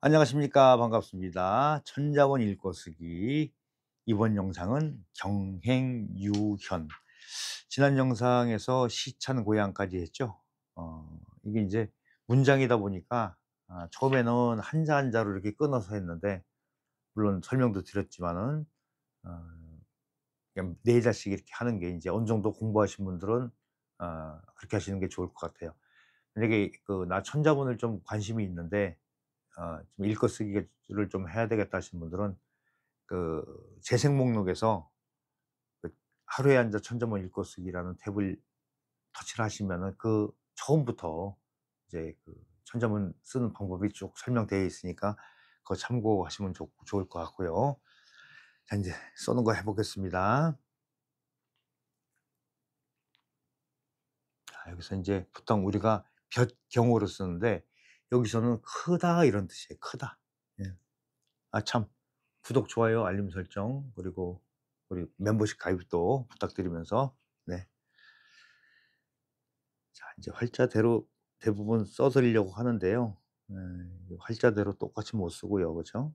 안녕하십니까. 반갑습니다. 천자원 읽고쓰기. 이번 영상은 경행유현. 지난 영상에서 시찬 고향까지 했죠. 이게 이제 문장이다 보니까 처음에는 한자 한자로 이렇게 끊어서 했는데, 물론 설명도 드렸지만은 어 그냥 4자씩 이렇게 하는 게 이제 어느 정도 공부하신 분들은 그렇게 하시는 게 좋을 것 같아요. 만약에 나 천자문을 좀 관심이 있는데 좀 읽어쓰기를 좀 해야 되겠다 하신 분들은 재생 목록에서 그 하루에 앉아 천자문 읽어쓰기라는 탭을 터치를 하시면은 처음부터 이제 천자문 쓰는 방법이 쭉 설명되어 있으니까 그거 참고하시면 좋을 것 같고요. 자, 인제 써는 거 해 보겠습니다. 자, 여기서 인제 보통 우리가 볕경어로 쓰는데, 여기서는 크다 이런 뜻이에요. 크다. 예. 참, 구독, 좋아요, 알림 설정, 그리고 우리 멤버십 가입도 부탁드리면서, 네. 자, 이제 활자대로 대부분 써 드리려고 하는데요. 네, 활자대로 똑같이 못 쓰고요. 그죠?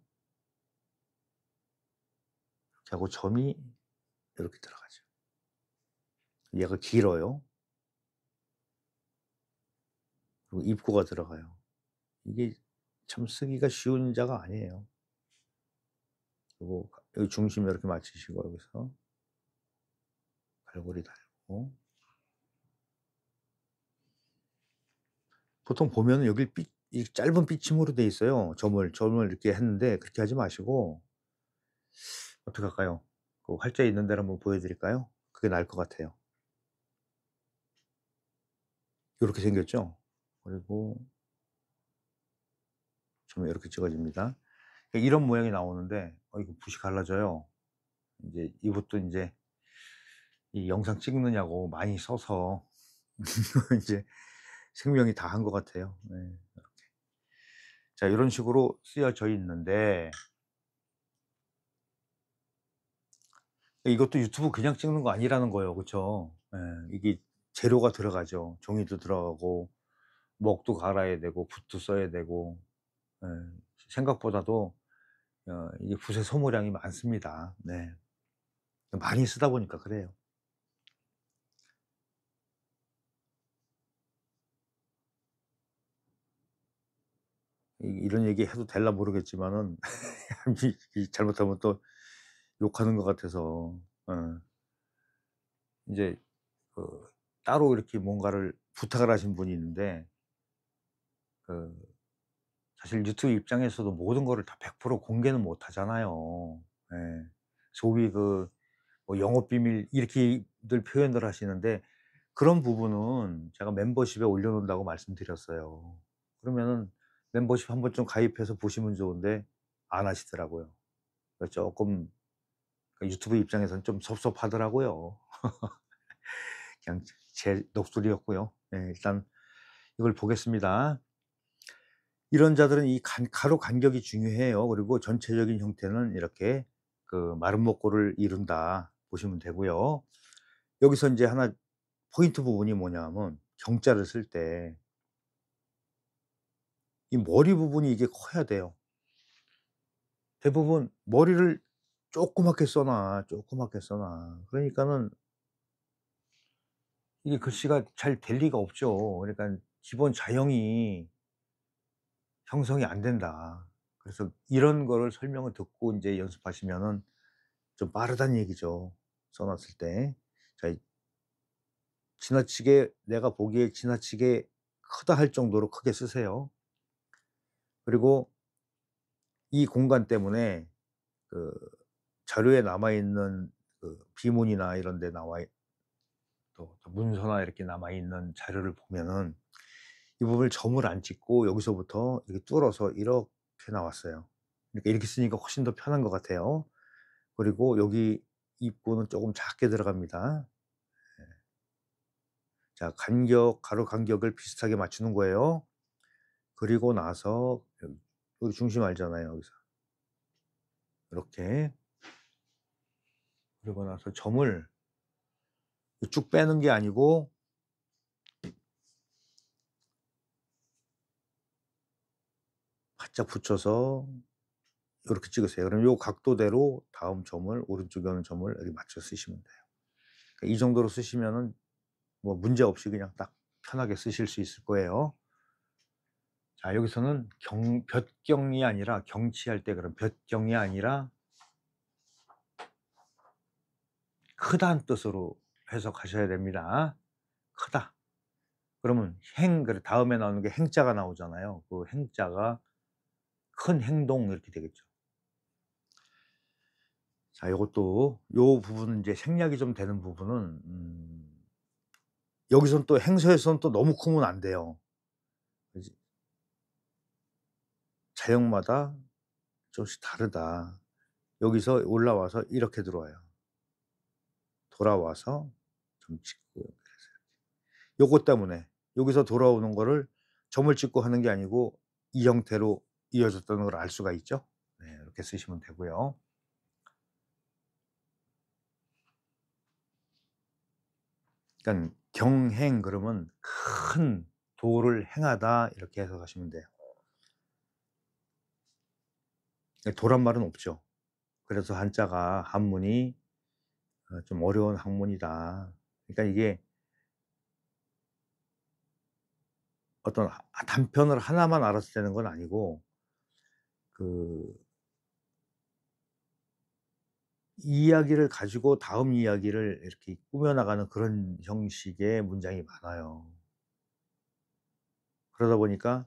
이렇게 하고 점이 이렇게 들어가죠. 얘가 길어요. 그리고 입구가 들어가요. 이게 참 쓰기가 쉬운 자가 아니에요. 그리고 여기 중심 이렇게 맞추시고, 여기서 갈고리 달고, 보통 보면은 여기 이 짧은 삐침으로 돼 있어요. 점을 이렇게 했는데, 그렇게 하지 마시고 어떻게 할까요? 활자 있는 데를 한번 보여 드릴까요? 그게 나을 것 같아요. 요렇게 생겼죠? 그리고 점이 이렇게 찍어집니다. 이런 모양이 나오는데 이거 붓이 갈라져요. 인제 이것도 인제 이 영상 찍느냐고 많이 써서 인제 생명이 다한 것 같아요. 네. 이렇게. 자, 요런 식으로 쓰여져 있는데, 이것도 유튜브 그냥 찍는 거 아니라는 거예요. 그쵸? 예. 이게 재료가 들어가죠. 종이도 들어가고, 먹도 갈아야 되고, 붓도 써야 되고. 예. 생각보다도 이게 붓의 소모량이 많습니다. 네. 많이 쓰다 보니까 그래요. 이런 얘기 해도 될라 모르겠지만은 이 잘못하면 또 욕하는 것 같아서, 인제 따로 이렇게 뭔가를 부탁을 하신 분이 있는데, 그 사실 유튜브 입장에서도 모든 거를 다 100% 공개는 못 하잖아요. 예. 소위 뭐 영업 비밀 이렇게들 표현들 하시는데, 그런 부분은 제가 멤버십에 올려 놓는다고 말씀드렸어요. 그러면은 멤버십 한번 좀 가입해서 보시면 좋은데 안 하시더라고요. 쪼끔 유튜브 입장에서는 좀 섭섭하더라고요. 그냥 제 녹슬이었고요. 예, 일단 이걸 보겠습니다. 이런 자들은 이 가로 간격이 중요해요. 그리고 전체적인 형태는 이렇게 마름 먹고를 이룬다 보시면 되고요. 여기서 인제 하나 포인트 부분이 뭐냐면, 경자를 쓸 때 이 머리 부분이 이게 커야 돼요. 대부분 머리를 조그맣게 써 놔, 조그맣게 써 놔. 그러니까는 이게 글씨가 잘 될 리가 없죠. 그러니깐 기본 자형이 형성이 안 된다. 그래서 이런 거를 설명을 듣고 인제 연습하시면은 좀 빠르다는 얘기죠, 써 놨을 때. 자, 지나치게 내가 보기에 지나치게 크다 할 정도로 크게 쓰세요. 그리고 이 공간 때문에 그 자료에 남아 있는 비문이나 이런 데 나와 또 문서나 이렇게 남아 있는 자료를 보면은 이 부분을 점을 안 찍고 여기서부터 이렇게 뚫어서 이렇게 나왔어요. 그러니까 이렇게 쓰니까 훨씬 더 편한 것 같아요. 그리고 여기 입구는 쪼금 작게 들어갑니다. 예. 자, 가로 간격을 비슷하게 맞추는 거예요. 그리고 나서 여기 중심 알잖아요, 여기서. 이렇게. 그리고 나서 점을 쭉 빼는 게 아니고 바짝 붙여서 이렇게 찍으세요. 그럼 요 각도대로 다음 점을 오른쪽에 오는 점을 여기 맞춰 쓰시면 돼요. 그러니까 이 정도로 쓰시면은 뭐 문제 없이 그냥 딱 편하게 쓰실 수 있을 거예요. 자, 여기서는 볕경이 아니라 경치할 때 그런 볕경이 아니라 크다는 뜻으로 해석하셔야 됩니다. 크다. 그러면 그래 다음에 나오는 게 행자가 나오잖아요. 그 행자가 큰 행동 이렇게 되겠죠. 자, 요것도 요 부분은 이제 생략이 좀 되는 부분은 여기선 또 행서에서는 또 너무 크면 안 돼요. 그지? 자역마다 조금씩 다르다. 여기서 올라와서 이렇게 들어와요. 돌아와서 점 찍고 그래서 요것 때문에 여기서 돌아오는 거를 점을 찍고 하는 게 아니고 이 형태로 이어졌다는 걸 알 수가 있죠. 네, 이렇게 쓰시면 되고요. 그러니까 경행 그러면 큰 도를 행하다 이렇게 해석하시면 돼요. 도란 말은 없죠. 그래서 한자가 한문이 좀 어려운 학문이다. 그러니까 이게 어떤 단편을 하나만 알아서 되는 건 아니고 그 이야기를 가지고 다음 이야기를 이렇게 꾸며 나가는 그런 형식의 문장이 많아요. 그러다 보니까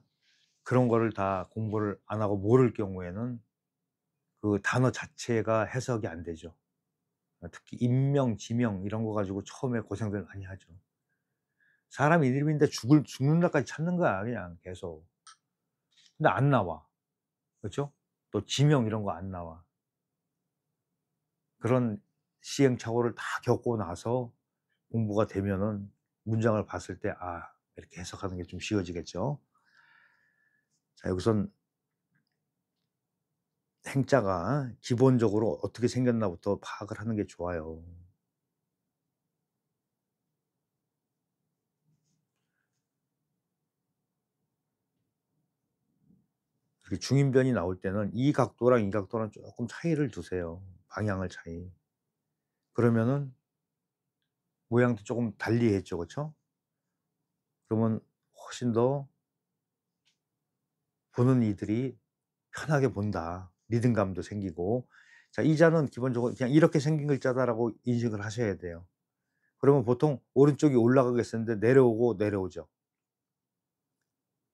그런 거를 다 공부를 안 하고 모를 경우에는 그 단어 자체가 해석이 안 되죠. 특히 인명, 지명 이런 거 가지고 처음에 고생들 많이 하죠. 사람 이름인데 죽는 날까지 찾는 거야 그냥 계속. 근데 안 나와. 그렇죠? 또 지명 이런 거 안 나와. 그런 시행착오를 다 겪고 나서 공부가 되면은 문장을 봤을 때 '아 이렇게 해석하는 게 좀 쉬워지겠죠.' 자, 여기선 행자가 기본적으로 어떻게 생겼나부터 파악을 하는 게 좋아요. 그 중인변이 나올 때는 이 각도랑 이 각도랑 쪼끔 차이를 두세요, 방향을 차이. 그러면은 모양도 쪼금 달리했죠. 그쵸? 그러면 훨씬 더 보는 이들이 편하게 본다. 리듬감도 생기고. 자, 이 자는 기본적으로 그냥 '이렇게 생긴 글자다.'라고 인식을 하셔야 돼요. 그러면 보통 오른쪽이 올라가겠었는데 내려오고 내려오죠.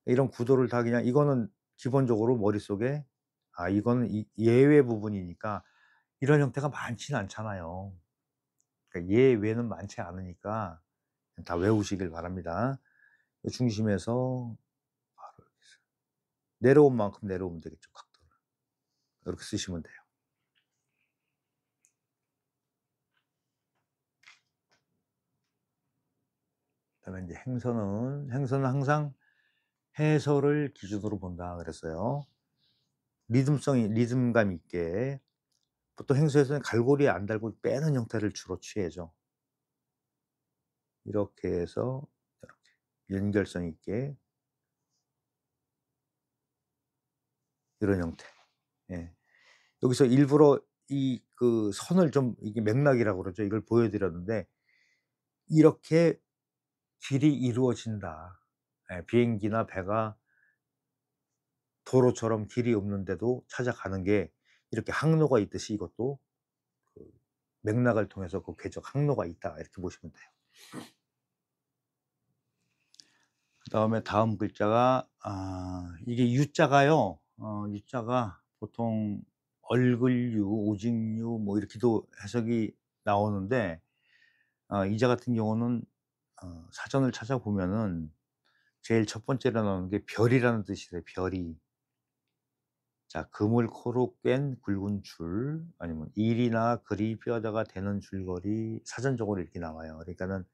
이런 구도를 다 그냥 이거는 기본적으로 머릿속에 '아 이거는 이 예외 부분이니까' 이런 형태가 많지는 않잖아요. 그러니까 예외는 많지 않으니까 다 외우시길 바랍니다. 그 중심에서 바로 이렇게 해서 내려온 만큼 내려오면 되겠죠, 각도를. 이렇게 쓰시면 돼요. 그다음에 인제 행서는 항상 해설을 기준으로 본다 그랬어요. 리듬감 있게. 보통 행서에서는 갈고리에 안 달고 빼는 형태를 주로 취하죠. 이렇게 해서 이렇게 연결성 있게 이런 형태. 예. 여기서 일부러 이 그 선을 좀 이게 맥락이라고 그러죠. 이걸 보여 드렸는데 이렇게 길이 이루어진다. 예. 비행기나 배가 도로처럼 길이 없는데도 찾아가는 게 이렇게 항로가 있듯이 이것도 그 맥락을 통해서 그 궤적 항로가 있다 이렇게 보시면 돼요. 그다음에 다음 글자가 이게 유자가요. 유자가 보통 얼글유, 오직유 뭐 이렇게도 해석이 나오는데 이 자 같은 경우는 사전을 찾아보면은 제일 첫 번째로 나오는 게 별이라는 뜻이래요, 별이. 자, 그물 코로 꿰인 굵은 줄 아니면 일이나 글이 뼈다가 되는 줄거리 사전적으로 이렇게 나와요. 그러니까는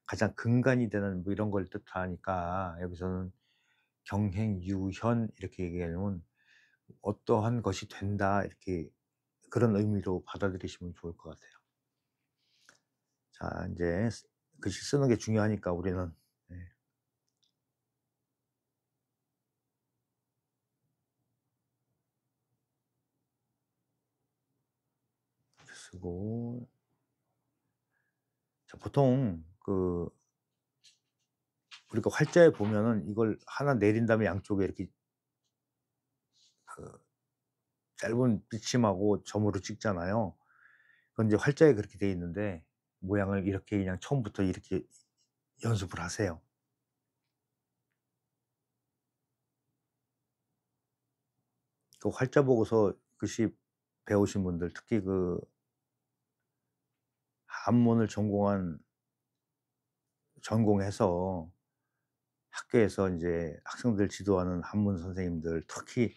가장 근간이 되는 뭐 이런 걸 뜻하니까 여기서는 경행유현 이렇게 얘기하면 어떠한 것이 된다 이렇게 그런 의미로 받아들이시면 좋을 것 같아요. 자, 인제 글씨 쓰는 게 중요하니까 우리는. 네. 쓰고. 자, 보통 우리가 활자에 보면은 이걸 하나 내린 다음에 양쪽에 이렇게 그 짧은 빗침하고 점으로 찍잖아요. 그건 이제 활자에 그렇게 돼 있는데 모양을 이렇게 그냥 처음부터 이렇게 연습을 하세요. 그 활자 보고서 글씨 배우신 분들, 특히 한문을 전공해서 학교에서 인제 학생들 지도하는 한문 선생님들, 특히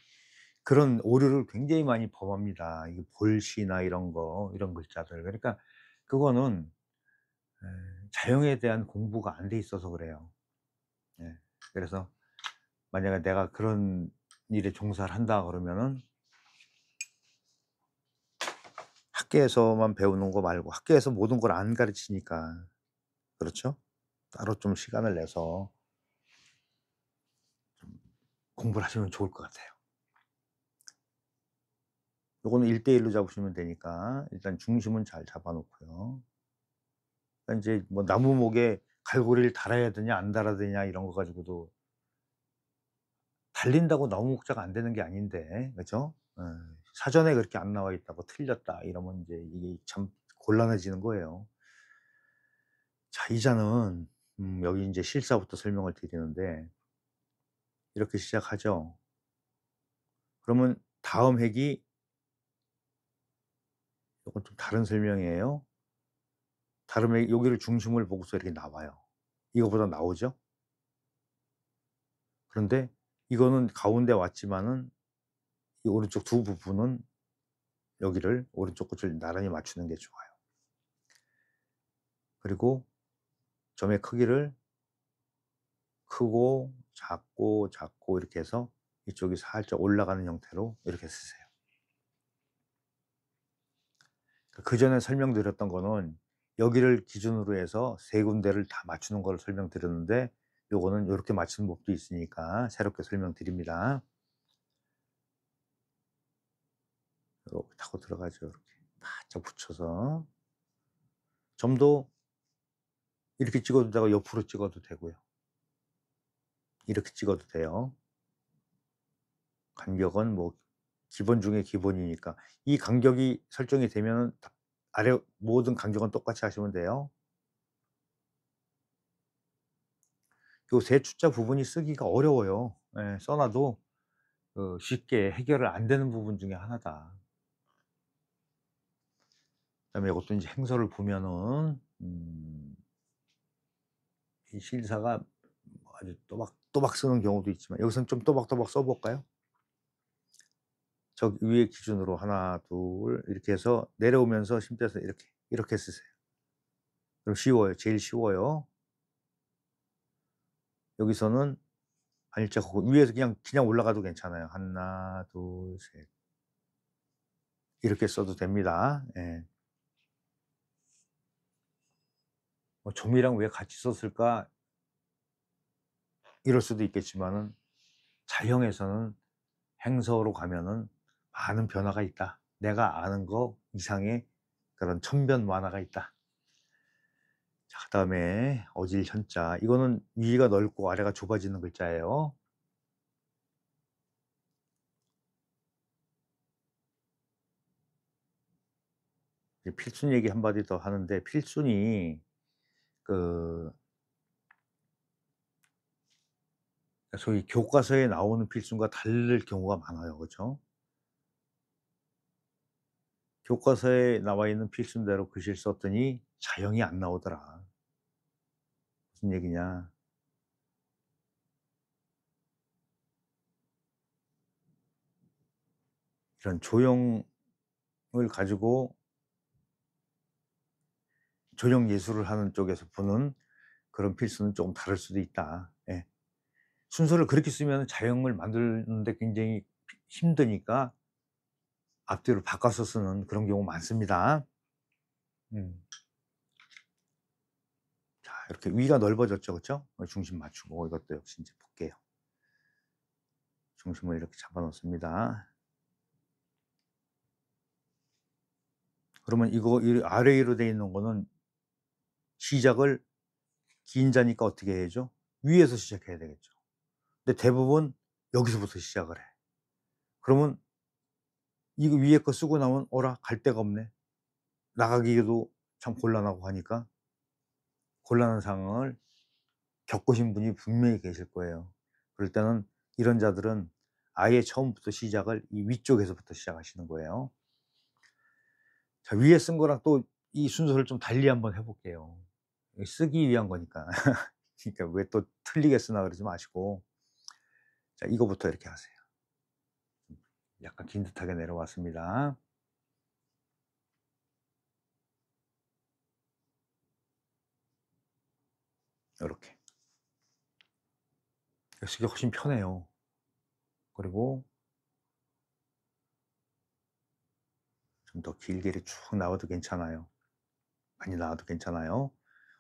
그런 오류를 굉장히 많이 범합니다. 이 볼시나 이런 글자들. 그러니까 그거는 에 자형에 대한 공부가 안 돼 있어서 그래요. 예. 그래서 만약에 내가 그런 일에 종사를 한다 그러면은 학교에서만 배우는 거 말고, 학교에서 모든 걸 안 가르치니까. 그렇죠? 따로 좀 시간을 내서 공부를 하시면 좋을 것 같아요. 요거는 1대1로 잡으시면 되니까 일단 중심은 잘 잡아 놓고요. 그러니까 인제 뭐 나무목에 갈고리를 달아야 되냐 안 달아야 되냐 이런 거 가지고도, 달린다고 나무 목자가 안 되는 게 아닌데, 그죠? 예. 사전에 그렇게 안 나와 있다고 틀렸다 이러면 인제 이게 참 곤란해지는 거예요. 자, 이자는 여기 인제 실사부터 설명을 드리는데 이렇게 시작하죠. 그러면 다음 핵이, 요건 좀 다른 설명이에요. 다른 핵 여기를 중심을 보고서 이렇게 나와요. 이거보다 나오죠? 그런데 이거는 가운데 왔지만은 이 오른쪽 두 부분은 여기를 오른쪽 끝을 나란히 맞추는 게 좋아요. 그리고 점의 크기를 크고 작고 작고 이렇게 해서 이쪽이 살짝 올라가는 형태로 이렇게 쓰세요. 그전에 설명드렸던 거는 여기를 기준으로 해서 세 군데를 다 맞추는 걸 설명드렸는데, 요거는 요렇게 맞추는 법도 있으니까 새롭게 설명드립니다. 요렇게 타고 들어가죠. 요렇게 바짝 붙여서. 점도 이렇게 찍어도 되고 옆으로 찍어도 되고요. 이렇게 찍어도 돼요. 간격은 뭐 기본 중에 기본이니까. 이 간격이 설정이 되면은 다 아래 모든 간격은 똑같이 하시면 돼요. 요 세 축자 부분이 쓰기가 어려워요. 예, 써 놔도 쉽게 해결을 안 되는 부분 중에 하나다. 그다음에 요것도 인제 행서를 보면은 이 실사가 뭐 아주 또박또박 쓰는 경우도 있지만 여기서는 좀 또박또박 써 볼까요? 저 위에 기준으로 하나 둘 이렇게 해서 내려오면서 힘빼서 이렇게 쓰세요. 그럼 쉬워요. 제일 쉬워요. 여기서는 발자국 위에서 그냥 올라가도 괜찮아요. 하나 둘 셋 이렇게 써도 됩니다. 예. 뭐 '점이랑 왜 같이 썼을까?' 이럴 수도 있겠지만은 자형에서는 행서로 가면은 많은 변화가 있다. 내가 아는 거 이상의 그런 천변 만화가 있다. 자, 그다음에 어질 현자. 이거는 위가 넓고 아래가 좁아지는 글자예요. 이제 필순 얘기 한 마디 더 하는데, 필순이 그 소위 교과서에 나오는 필순과 다를 경우가 많아요. 그죠? 교과서에 나와 있는 필순대로 글씨를 썼더니 자형이 안 나오더라. 무슨 얘기냐. 이런 조형을 가지고 조형 예술을 하는 쪽에서 보는 그런 필수는 조금 다를 수도 있다. 예. 순서를 그렇게 쓰면 자형을 만드는데 굉장히 힘드니까 앞뒤로 바꿔서 쓰는 그런 경우 많습니다. 음. 자, 이렇게 위가 넓어졌죠. 그쵸? 중심 맞추고 이것도 역시 인제 볼게요. 중심을 이렇게 잡아 놓습니다. 그러면 이거 이 아래 위로 돼 있는 거는 시작을 긴 자니까 어떻게 해야죠? 위에서 시작해야 되겠죠. 근데 대부분 여기서부터 시작을 해. 그러면 이거 위에 거 쓰고 나면 '어라 갈 데가 없네.' 나가기도 참 곤란하고 하니까 곤란한 상황을 겪으신 분이 분명히 계실 거예요. 그럴 때는 이런 자들은 아예 처음부터 시작을 이 위쪽에서부터 시작하시는 거예요. 자, 위에 쓴 거랑 또 이 순서를 좀 달리 한번 해 볼게요. 쓰기 위한 거니까. 그러니까 왜 또 틀리게 쓰나 그러지 마시고 자, 이거부터 이렇게 하세요. 약간 긴 듯하게 내려왔습니다. 요렇게. 쓰기 훨씬 편해요. 그리고 좀 더 길게 이렇게 쭉 나와도 괜찮아요. 많이 나와도 괜찮아요.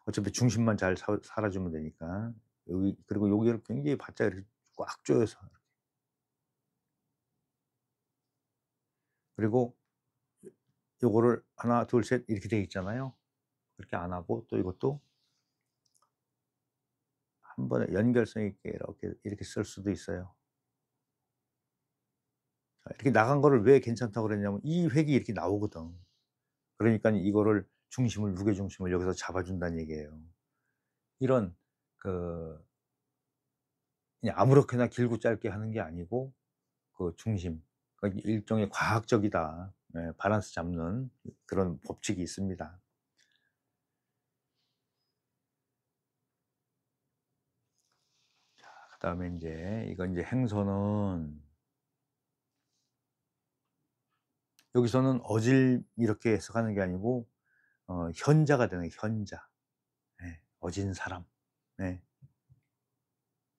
어차피 중심만 잘 살아 주면 되니까. 여기 그리고 여기를 굉장히 바짝 이렇게 꽉 조여서 그리고 요거를 하나 둘 셋 이렇게 돼 있잖아요. 그렇게 안 하고 또 이것도 한 번에 연결성 있게 이렇게 쓸 수도 있어요. 자, 이렇게 나간 거를 왜 괜찮다고 그랬냐면 이 획이 이렇게 나오거든. 그러니깐 이거를 중심을 무게 중심을 여기서 잡아 준다는 얘기예요. 이런 그 그냥 아무렇게나 길고 짧게 하는 게 아니고 그 중심 그러니까 일종의 과학적이다. 예, 밸런스 잡는 그런 법칙이 있습니다. 그다음에 인제 이건 이제 행서는 여기서는 어질 이렇게 해석하는 게 아니고 현자가 되는 거예요, 현자. 예. 어진 사람. 네.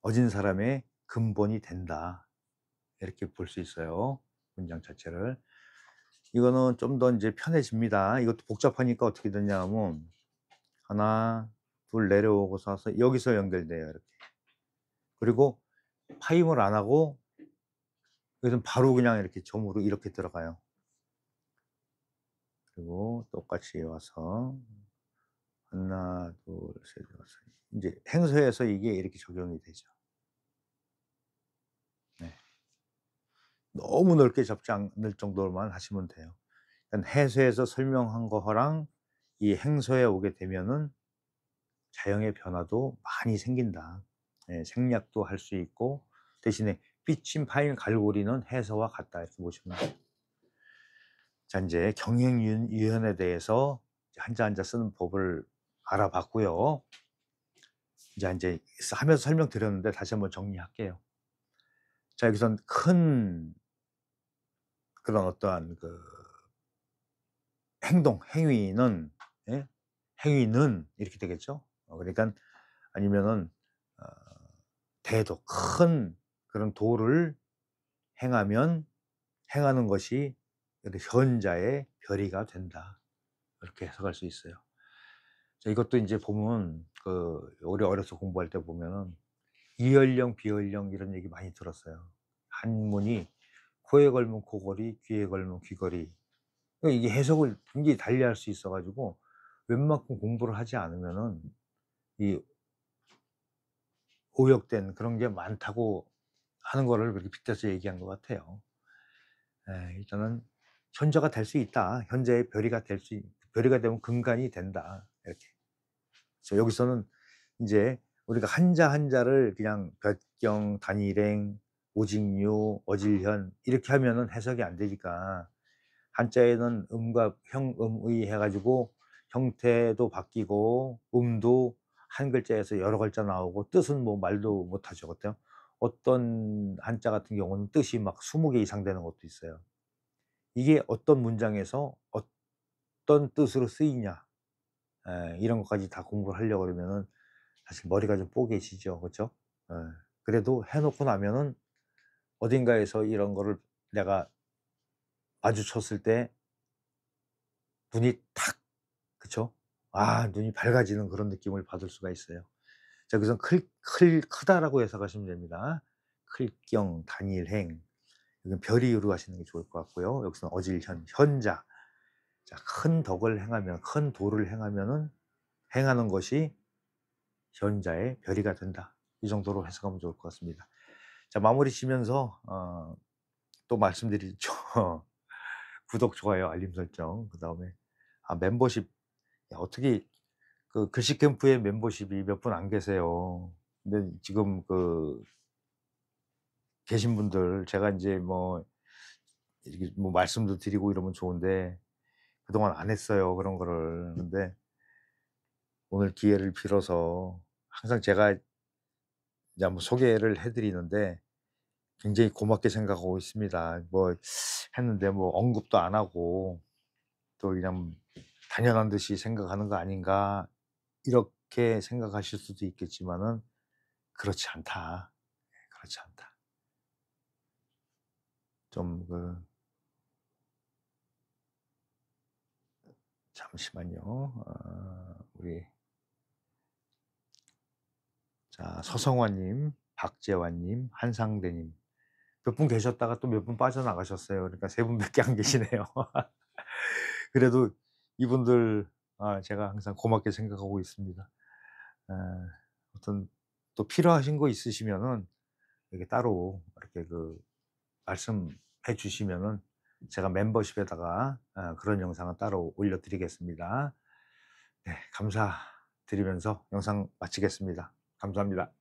어진 사람의 근본이 된다. 이렇게 볼 수 있어요, 문장 자체를. 이거는 좀 더 인제 편해집니다. 이것도 복잡하니까 어떻게 되냐 하면 하나 둘 내려오고서서 여기서 연결돼요, 이렇게. 그리고 파임을 안 하고 여기서는 바로 그냥 이렇게 점으로 이렇게 들어가요. 그리고 똑같이 와서 하나 둘 셋 여섯 인제 행서에서 이게 이렇게 적용이 되죠. 네. 너무 넓게 잡지 않을 정도로만 하시면 돼요. 그러니까 해서에서 설명한 거랑 이 행서에 오게 되면은 자형의 변화도 많이 생긴다. 예, 생략도 할 수 있고 대신에 삐침, 파인, 갈고리는 해서와 같다 이렇게 보시면 돼요. 자, 인제 경행유연에 대해서 이제 한자 쓰는 법을 알아봤고요. 인제 하면서 설명드렸는데 다시 한번 정리할게요. 자, 여기선 큰 그런 어떠한 그 행위는 예 행위는 이렇게 되겠죠. 그러니깐 아니면은 어 대도 큰 그런 도를 행하면 행하는 것이 이렇게 현자의 별이가 된다. 이렇게 해석할 수 있어요. 자, 이것도 인제 보면 우리 어려서 공부할 때 보면은 이연령, 비연령 이런 얘기 많이 들었어요. 한문이 코에 걸면 코걸이, 귀에 걸면 귀걸이. 그러니까 이게 해석을 굉장히 달리할 수 있어 가지고 웬만큼 공부를 하지 않으면은 이 오역된 그런 게 많다고 하는 거를 그렇게 빗대서 얘기한 것 같아요. 예, 일단은 '현저가 될 수 있다. 현재의 별이가 되면 근간이 된다.' 이렇게. 그래서 여기서는 인제 우리가 한자 한자를 그냥 볕경, 단일행, 오직류, 어질현 이렇게 하면은 해석이 안 되니까 한자에는 음과 형, 의 해 가지고 형태도 바뀌고 음도 한 글자에서 여러 글자 나오고 뜻은 뭐 말도 못하죠. 어때요? 어떤 한자 같은 경우는 뜻이 막 20개 이상 되는 것도 있어요. 이게 어떤 문장에서 어떤 뜻으로 쓰이냐 이런 것까지 다 공부를 하려고 그러면은 사실 머리가 좀 뽀개지죠. 그쵸? 예. 그래도 해 놓고 나면은 어딘가에서 이런 거를 내가 마주쳤을 때 눈이 탁 그쵸? 눈이 밝아지는 그런 느낌을 받을 수가 있어요. 자, 그래서 크다라고 해석하시면 됩니다. 클경, 단일행. 이건 별이유로 하시는 게 좋을 것 같고요. 여기서는 어질현, 현자. 자, 큰 덕을 행하면, 큰 도를 행하면은 행하는 것이 현자의 별이가 된다. 이 정도로 해석하면 좋을 것 같습니다. 자, 마무리 지면서 또 말씀드리죠. 구독, 좋아요, 알림 설정, 그다음에 멤버십. 야, 어떻게 그 글씨 캠프에 멤버십이 몇 분 안 계세요. 근데 지금 계신 분들 제가 인제 뭐 이렇게 뭐 말씀도 드리고 이러면 좋은데 그동안 안 했어요, 그런 거를. 근데 오늘 기회를 빌어서 항상 제가 이제 한번 소개를 해 드리는데 굉장히 고맙게 생각하고 있습니다. 뭐 했는데 뭐 언급도 안 하고 또 그냥 '당연한 듯이 생각하는 거 아닌가.' 이렇게 생각하실 수도 있겠지만은 그렇지 않다. 그렇지 않다. 좀 잠시만요. 우리 자, 서성환 님, 박재환 님, 한상대 님 몇 분 계셨다가 또 몇 분 빠져나가셨어요. 그러니까 3 분밖에 안 계시네요. 그래도 이분들 제가 항상 고맙게 생각하고 있습니다. 에, 아무튼 또 필요하신 거 있으시면은 이렇게 따로 이렇게 말씀해 주시면은 제가 멤버십에다가 그런 영상을 따로 올려 드리겠습니다. 네, 감사드리면서 영상 마치겠습니다. 감사합니다.